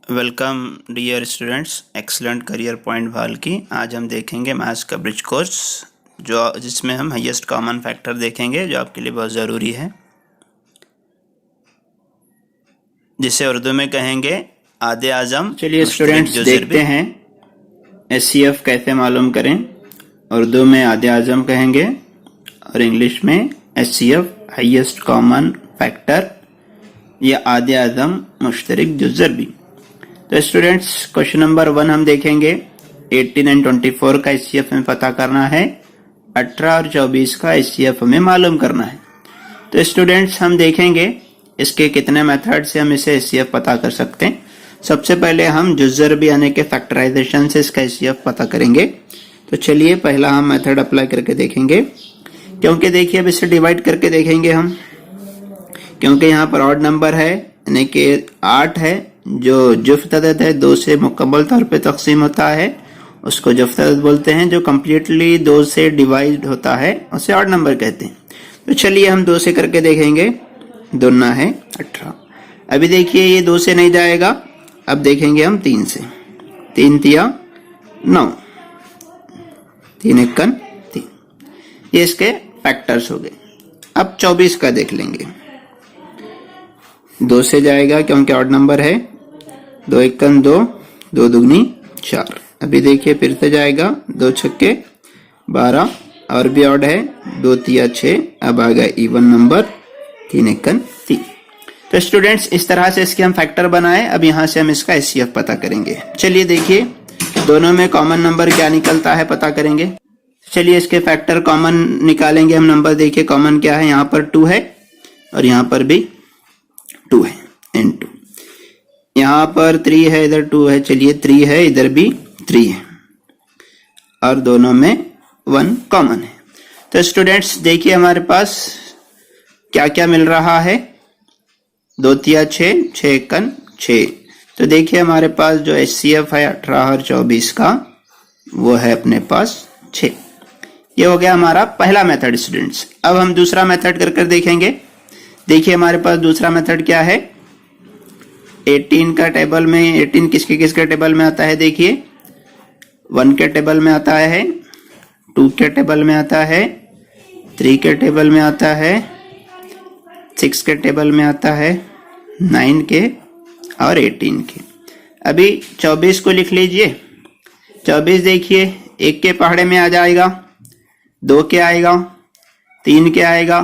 Welcome dear students, excellent career point भाल की। आज हम देखेंगे मैथ्स का ब्रिज कोर्स जिसमें हम हाईएस्ट कॉमन फैक्टर देखेंगे, जो आपके लिए बहुत ज़रूरी है, जिसे उर्दू में कहेंगे आदे आज़म। चलिए स्टूडेंट्स देखते हैं एचसीएफ कैसे मालूम करें। उर्दू में आदे आज़म कहेंगे और इंग्लिश में एचसीएफ हाईएस्ट कॉमन फैक्टर या आदे आज़म मुश्तरक जुज़रबी। तो स्टूडेंट्स क्वेश्चन नंबर 1 हम देखेंगे। 18 एंड 24 का एचसीएफ हमें पता करना है, 18 और 24 का एचसीएफ हमें मालूम करना है। तो स्टूडेंट्स हम देखेंगे इसके कितने मेथड से हम इसे एचसीएफ पता कर सकते हैं। सबसे पहले हम जुज़रबी यानी कि फैक्टराइजेशन से इसका एचसीएफ पता करेंगे। तो चलिए पहला हम मेथड अप्लाई करके देखेंगे, क्योंकि देखिए अब इसे डिवाइड करके देखेंगे हम, क्योंकि यहाँ पर ऑड नंबर है यानी कि 8 है जो जुफ्त अदद है, 2 से मुकम्मल तौर पे तकसीम होता है, उसको जुफ्त अदद बोलते हैं। जो कम्प्लीटली 2 से डिवाइड होता है उसे ऑड नंबर कहते हैं। तो चलिए हम 2 से करके देखेंगे। दोना है 18। अभी देखिए ये 2 से नहीं जाएगा, अब देखेंगे हम 3 से। 3 तिया 9, 3 एकन 3, ये इसके फैक्टर्स हो गए। अब 24 का देख लेंगे। 2 से जाएगा क्योंकि ऑड नंबर है, 2 एकन 2, 2 दुगनी 4। अभी देखिए फिर से जाएगा, 2 छक्के 12 और भी ऑड है, 2 तिया 6। अब आ गया इवन नंबर 3 एकन 3। तो स्टूडेंट्स इस तरह से इसके हम फैक्टर बनाए। अब यहाँ से हम इसका एचसीएफ पता करेंगे। चलिए देखिए दोनों में कॉमन नंबर क्या निकलता है पता करेंगे। चलिए इसके फैक्टर कॉमन निकालेंगे हम। नंबर देखिए कॉमन क्या है, यहाँ पर 2 है और यहाँ पर भी 2 है, n2। यहाँ पर 3 है, इधर 2 है। चलिए 3 है, इधर भी 3 है और दोनों में 1 कॉमन है। तो स्टूडेंट्स देखिए हमारे पास क्या क्या मिल रहा है। 2 तिया 6, 6 एकन 6। तो देखिए हमारे पास जो एचसीएफ है 18 और 24 का, वो है अपने पास 6। ये हो गया हमारा पहला मेथड स्टूडेंट्स। अब हम दूसरा मेथड कर कर देखेंगे। देखिए हमारे पास दूसरा मेथड क्या है। 18 का टेबल में 18 किसके किसके टेबल में आता है, देखिए 1 के टेबल में आता है, 2 के टेबल में आता है, 3 के टेबल में आता है, 6 के टेबल में आता है, 9 के और 18 के। अभी 24 को लिख लीजिए। 24 देखिए 1 के पहाड़े में आ जाएगा, 2 के आएगा, 3 के आएगा,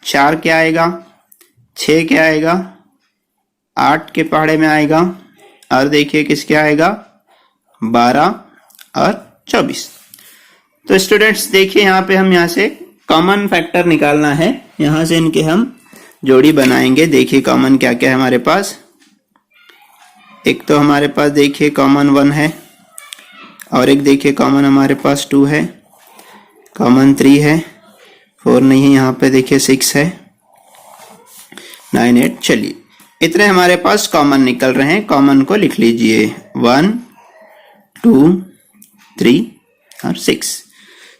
4 के आएगा, 6 के आएगा, 8 के पहाड़े में आएगा और देखिए किसके आएगा 12 और 24। तो स्टूडेंट्स देखिए यहाँ पे हम यहाँ से कॉमन फैक्टर निकालना है। यहाँ से इनके हम जोड़ी बनाएंगे। देखिए कॉमन क्या क्या है हमारे पास। एक तो हमारे पास देखिए कॉमन 1 है और एक देखिए कॉमन हमारे पास 2 है, कॉमन 3 है, 4 नहीं है, यहाँ पे देखिए 6 है, 9 8। चलिए इतने हमारे पास कॉमन निकल रहे हैं। कॉमन को लिख लीजिए 1 2 3 और 6।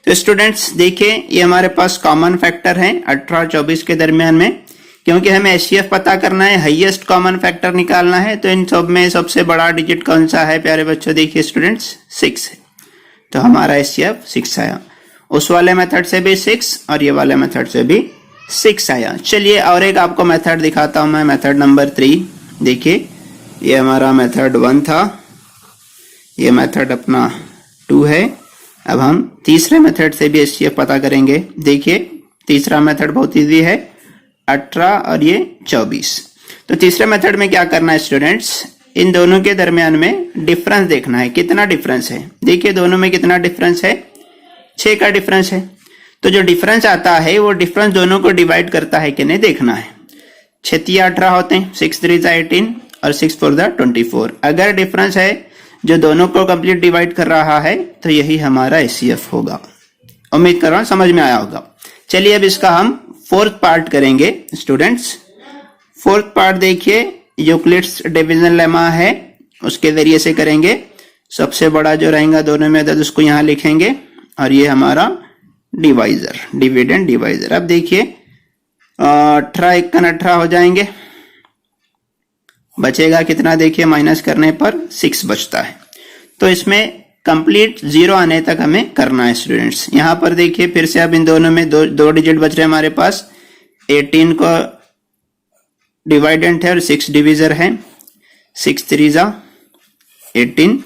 तो स्टूडेंट्स देखिए ये हमारे पास कॉमन फैक्टर हैं 18 और 24 के दरमियान में। क्योंकि हमें एचसीएफ पता करना है, हाईएस्ट कॉमन फैक्टर निकालना है, तो इन सब में सबसे बड़ा डिजिट कौन सा है प्यारे बच्चों, देखिए स्टूडेंट्स 6 है। तो हमारा एचसीएफ 6 आया। उस वाले मेथड से भी 6 और ये वाले मेथड से भी 6 आया। चलिए और एक आपको मेथड दिखाता हूं मैं, मेथड नंबर 3। देखिए ये हमारा मेथड 1 था, ये मेथड अपना 2 है। अब हम तीसरे मेथड से भी एचसीएफ पता करेंगे। देखिए तीसरा मेथड बहुत इजी है, 18 और ये 24। तो तीसरे मेथड में क्या करना है स्टूडेंट्स, इन दोनों के दरमियान में डिफरेंस देखना है, कितना डिफरेंस है। देखिए दोनों में कितना डिफरेंस है, 6 का डिफरेंस है। तो जो डिफरेंस आता है वो डिफरेंस दोनों को डिवाइड करता है कि नहीं देखना है। 6 तिया 18 होते हैं, 6 3 18 और 6 4 24। अगर डिफरेंस है जो दोनों को कंप्लीट डिवाइड कर रहा है तो यही हमारा एचसीएफ होगा। उम्मीद कर रहा हूं समझ में आया होगा। चलिए अब इसका हम फोर्थ पार्ट करेंगे स्टूडेंट्स। फोर्थ पार्ट देखिए यूक्लिड्स डिवीजन लेमा है, उसके जरिए से करेंगे। सबसे बड़ा जो रहेगा दोनों में अदद उसको यहाँ लिखेंगे और ये हमारा डिवाइजर, डिविडेंड डिवाइजर। अब देखिए 18 एकन 18 हो जाएंगे, बचेगा कितना देखिए, माइनस करने पर 6 बचता है। तो इसमें कंप्लीट 0 आने तक हमें करना है स्टूडेंट्स। यहाँ पर देखिए फिर से अब इन दोनों में दो डिजिट बच रहे हैं हमारे पास। 18 को डिवाइडेंट है और 6 डिविजर है। 6 3 जा 18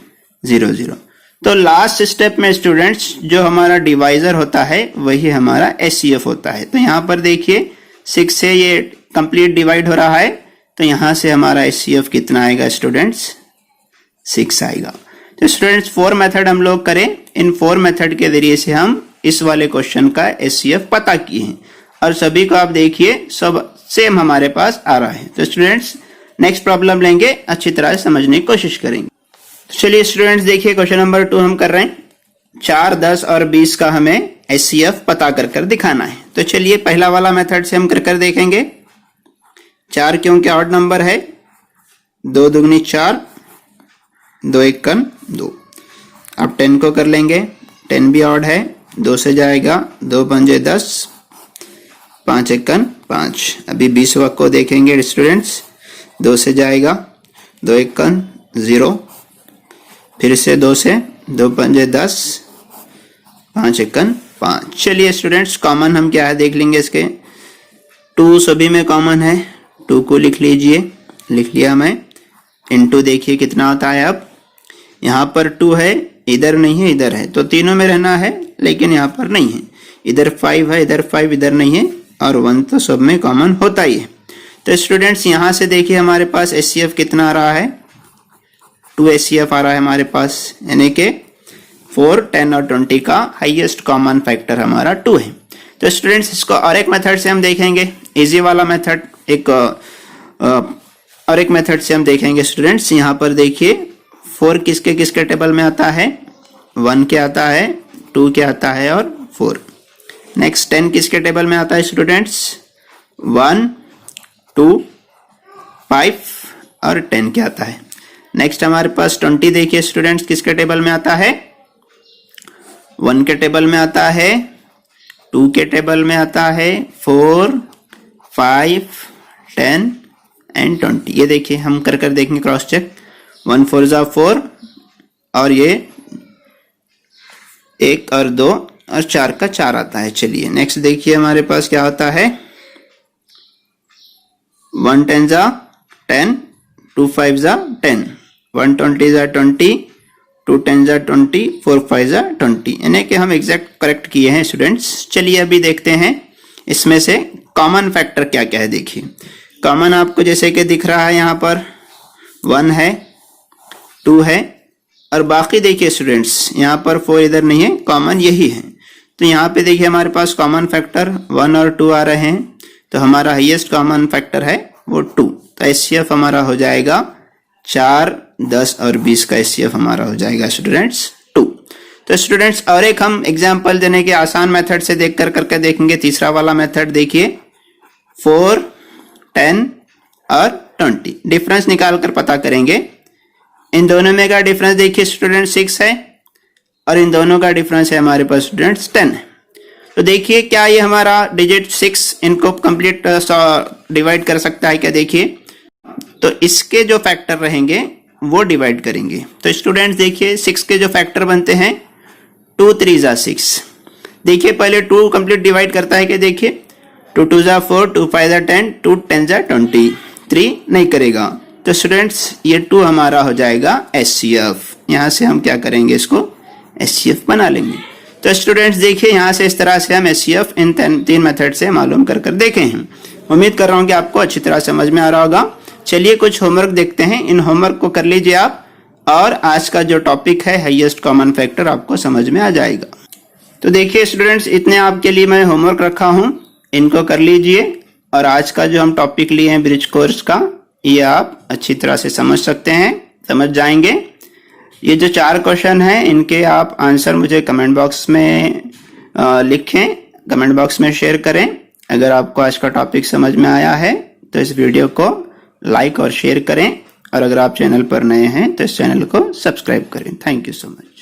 0 0। तो लास्ट स्टेप में स्टूडेंट्स जो हमारा डिवाइजर होता है वही हमारा एचसीएफ होता है। तो यहाँ पर देखिए 6 से ये कंप्लीट डिवाइड हो रहा है, तो यहाँ से हमारा एचसीएफ कितना आएगा स्टूडेंट्स, 6 आएगा। तो स्टूडेंट्स 4 मेथड हम लोग करें, इन 4 मेथड के जरिए से हम इस वाले क्वेश्चन का एचसीएफ पता किए हैं और सभी को आप देखिए सब सेम हमारे पास आ रहा है। तो स्टूडेंट्स नेक्स्ट प्रॉब्लम लेंगे, अच्छी तरह से समझने की कोशिश करेंगे। तो चलिए स्टूडेंट्स देखिए क्वेश्चन नंबर 2 हम कर रहे हैं। 4, 10 और 20 का हमें एचसीएफ पता कर दिखाना है। तो चलिए पहला वाला मेथड से हम कर देखेंगे। 4 क्योंकि ऑड नंबर है, 2 दूगनी 4, 2 एकन 2। अब 10 को कर लेंगे, 10 भी ऑड है, 2 से जाएगा, 2 पंजे 10, 5 एकन 5। अभी 20 को देखेंगे स्टूडेंट्स, 2 से जाएगा, 2 एकन 0, फिर से 2 से, 2 पंजे 10, 5 एकन 5। चलिए स्टूडेंट्स कॉमन हम क्या है देख लेंगे इसके। 2 सभी में कॉमन है, 2 को लिख लीजिए, लिख लिया मैं। इनटू देखिए कितना होता है, अब यहाँ पर 2 है, इधर नहीं है, इधर है, तो तीनों में रहना है, लेकिन यहाँ पर नहीं है। इधर 5 है, इधर 5, इधर नहीं है, और 1 तो सब में कॉमन होता ही है। तो स्टूडेंट्स यहाँ से देखिए हमारे पास एचसीएफ कितना आ रहा है, 2 एचसीएफ आ रहा है हमारे पास, यानी कि 4, 10 और 20 का हाईएस्ट कॉमन फैक्टर हमारा 2 है। तो स्टूडेंट्स इसको और एक मेथड से हम देखेंगे, इजी वाला मेथड, और एक मेथड से हम देखेंगे स्टूडेंट्स। यहाँ पर देखिए 4 किसके किसके टेबल में आता है, 1 के आता है, 2 के आता है और 4। नेक्स्ट 10 किसके टेबल में आता है स्टूडेंट्स, 1, 2, 5 और 10 के आता है। नेक्स्ट हमारे पास 20 देखिए स्टूडेंट्स किसके टेबल में आता है, 1 के टेबल में आता है, 2 के टेबल में आता है, 4, 5, 10 एंड 20। ये देखिए हम कर देखेंगे क्रॉस चेक। 1 4 जा 4 और ये 1 और 2 और 4 का 4 आता है। चलिए नेक्स्ट देखिए हमारे पास क्या होता है, 1 10 जा 10, 2 5 जा 10, 1 20 जा 20, 2 10 जा 20, 4 5 जा 20, यानी कि हम एग्जैक्ट करेक्ट किए हैं स्टूडेंट्स। चलिए अभी देखते हैं इसमें से कॉमन फैक्टर क्या क्या है। देखिए कॉमन आपको जैसे कि दिख रहा है, यहाँ पर 1 है, 2 है और बाकी देखिए स्टूडेंट्स यहाँ पर 4 इधर नहीं है, कॉमन यही है। तो यहाँ पे देखिए हमारे पास कॉमन फैक्टर 1 और 2 आ रहे हैं, तो हमारा हाईएस्ट कॉमन फैक्टर है वो 2। तो एचसीएफ हमारा हो जाएगा 4, 10 और 20 का एचसीएफ हमारा हो जाएगा स्टूडेंट्स 2। तो स्टूडेंट्स और एक हम एग्जाम्पल देने के आसान मेथड से देख करके देखेंगे। तीसरा वाला मेथड देखिए, 4, 10 और 20 डिफरेंस निकाल कर पता करेंगे। इन दोनों में का डिफरेंस देखिए स्टूडेंट 6 है और इन दोनों का डिफरेंस है हमारे पास स्टूडेंट्स 10 है। तो देखिए क्या ये हमारा डिजिट 6 इनको कंप्लीट डिवाइड कर सकता है क्या, देखिए तो इसके जो फैक्टर रहेंगे वो डिवाइड करेंगे। तो स्टूडेंट्स देखिए 6 के जो फैक्टर बनते हैं 2 3 जा 6। देखिए पहले 2 कंप्लीट डिवाइड करता है क्या, देखिए 2 2 जा 4, 2 5 जा 10, 2 10 जा 20, 3 नहीं करेगा। तो स्टूडेंट्स ये 2 हमारा हो जाएगा एचसीएफ। यहाँ से हम क्या करेंगे, इसको एचसीएफ बना लेंगे। तो स्टूडेंट्स देखिए यहाँ से इस तरह से हम एचसीएफ इन 3 मेथड से मालूम कर देखे हैं। उम्मीद कर रहा हूँ कि आपको अच्छी तरह समझ में आ रहा होगा। चलिए कुछ होमवर्क देखते हैं, इन होमवर्क को कर लीजिए आप, और आज का जो टॉपिक है हाईएस्ट कॉमन फैक्टर आपको समझ में आ जाएगा। तो देखिए स्टूडेंट्स इतने आपके लिए मैं होमवर्क रखा हूँ, इनको कर लीजिए। और आज का जो हम टॉपिक लिए हैं ब्रिज कोर्स का, ये आप अच्छी तरह से समझ सकते हैं, समझ जाएंगे। ये जो 4 क्वेश्चन हैं इनके आप आंसर मुझे कमेंट बॉक्स में लिखें, कमेंट बॉक्स में शेयर करें। अगर आपको आज का टॉपिक समझ में आया है तो इस वीडियो को लाइक और शेयर करें, और अगर आप चैनल पर नए हैं तो इस चैनल को सब्सक्राइब करें। Thank you so much.